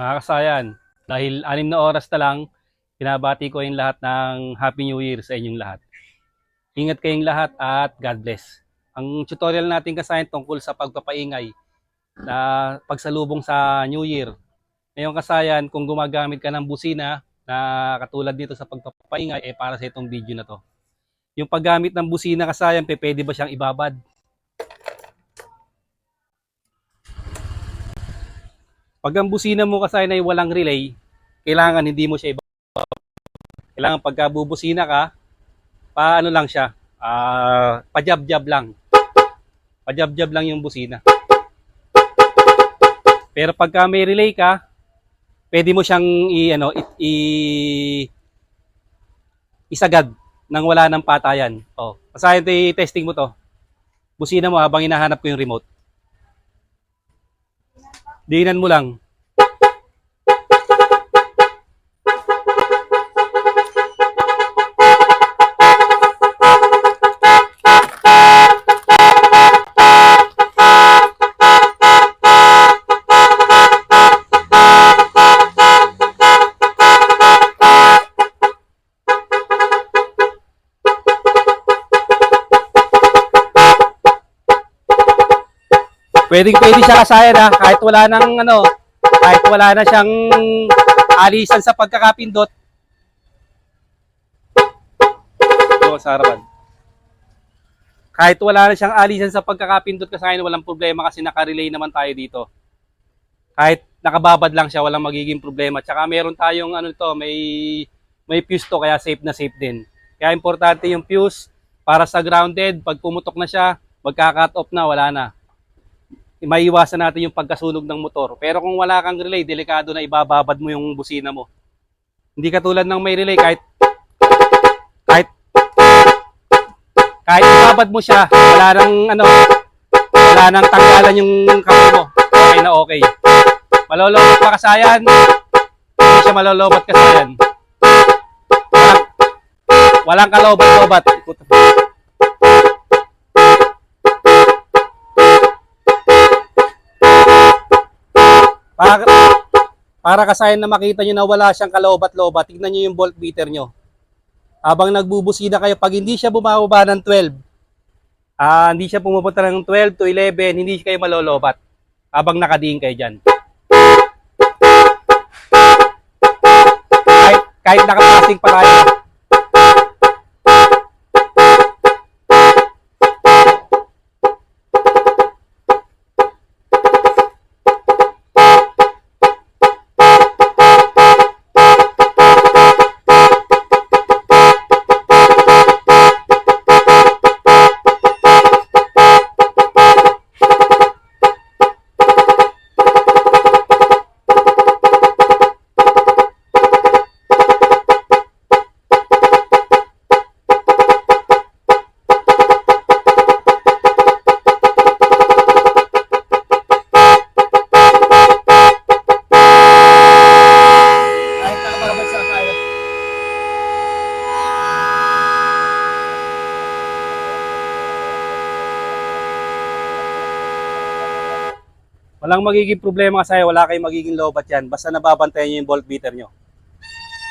Mga kasayan, dahil 6 na oras na lang, pinabati ko yung lahat ng Happy New Year sa inyong lahat. Ingat kayong lahat at God bless. Ang tutorial natin kasayan tungkol sa pagpapaingay na pagsalubong sa New Year. Ngayon kasayan, kung gumagamit ka ng busina na katulad dito sa pagpapaingay, para sa itong video na to. Yung paggamit ng busina kasayan, pwede ba siyang ibabad? Pag ang busina mo kasayan ay walang relay, kailangan hindi mo siya ibabad. Kailangan pagka bubusina ka, paano lang siya, pajab-jab lang. Pajab-jab lang yung busina. Pero pagka may relay ka, pwede mo siyang isagad nang wala ng patayan. Kasayan, testing mo to. Busina mo habang hinahanap ko yung remote. Diinan mo lang. Pwede siya kasayan kahit wala na siyang alisan sa pagkakapindot. Ito sa harapan. Kahit wala na siyang alisan sa pagkakapindot kasayan, walang problema kasi naka-relay naman tayo dito. Kahit nakababad lang siya, walang magiging problema. Tsaka meron tayong may fuse to, kaya safe na safe din. Kaya importante yung fuse para sa grounded, pag pumutok na siya, magka-cut off na, wala na. Maiiwasan natin yung pagkasunog ng motor. Pero kung wala kang relay, delikado na ibababad mo yung busina mo. Hindi katulad ng may relay, kahit ibabad mo siya, wala nang tanggalan yung kamay mo. Okay na okay. Malolobat pa kasayan, hindi siya malolobat kasayan. Walang kalobat-lobat. Para kasayan na makita nyo na wala siyang kalobat-lobat, tignan nyo yung voltmeter nyo. Habang nagbubusina kayo, pag hindi siya bumababa ng 12, hindi siya pumupunta ng 12 to 11, hindi kayo malolobat. Habang nakadiin kayo dyan. Kahit nakapasing pa tayo. Walang magiging problema kasi wala kayong magiging lobat yan. Basta nababantayan nyo yung voltmeter nyo.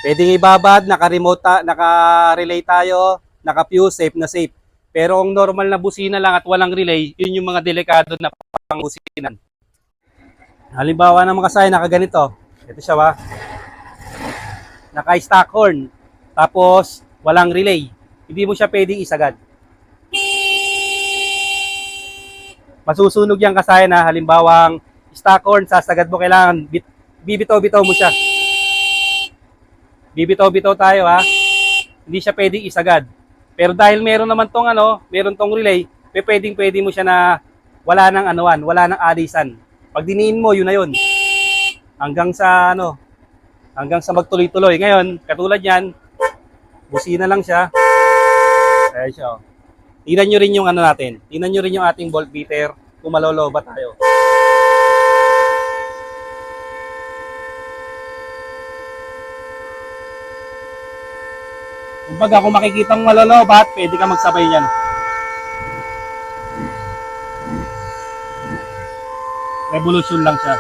Pwedeng ibabad, naka-relay tayo, naka-fuse, safe na safe. Pero kung normal na busina lang at walang relay, yun yung mga delikado na pang-businan. Halimbawa ng mga kasay, nakaganito. Ito siya ba? Naka-stock horn. Tapos, walang relay. Hindi mo siya pwedeng isagad. Masusunog yan kasayan na halimbawang stock horn, sasagad mo, kailangan bibitaw-bitaw mo siya. Bibitaw-bitaw tayo Hindi siya pwedeng isagad. Pero dahil meron tong relay, pwede mo siya na wala nang alisan. Pag diniin mo, yun na yun. Hanggang sa magtuloy-tuloy. Ngayon, katulad yan, busina lang siya. Ayan siya. Tingnan nyo rin yung natin. Tingnan nyo rin yung ating voltmeter kung malolobat tayo. Kumbaga, kung makikitang malolobat, pwede ka magsabay niyan. Revolution lang siya.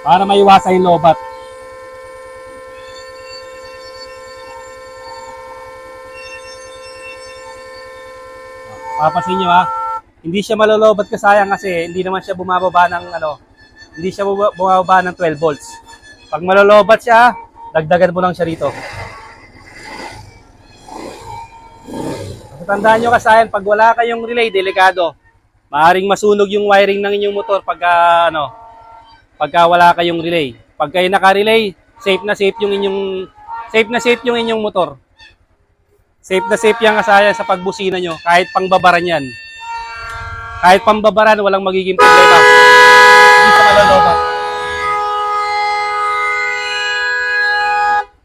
Para maiwasan yung lobat. Papasin nyo ha. Hindi siya malolobat kasayang kasi hindi naman siya bumababa ng hindi siya bumababa ng 12 volts. Pag malolobat siya, dagdagan mo lang siya rito. So, tandaan nyo kasayan, pag wala kayong relay, delikado. Maaring masunog yung wiring ng inyong motor pagka wala kayong relay. Pag kayo naka-relay, safe na safe yung inyong motor. Safe na safe yan kasayan sa pagbusina nyo, kahit pangbabaran yan. Kahit pambabaran, walang magiging problema. Hindi sa malolobat.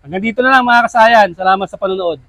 Hanggang dito na lang mga kasayan. Salamat sa panonood.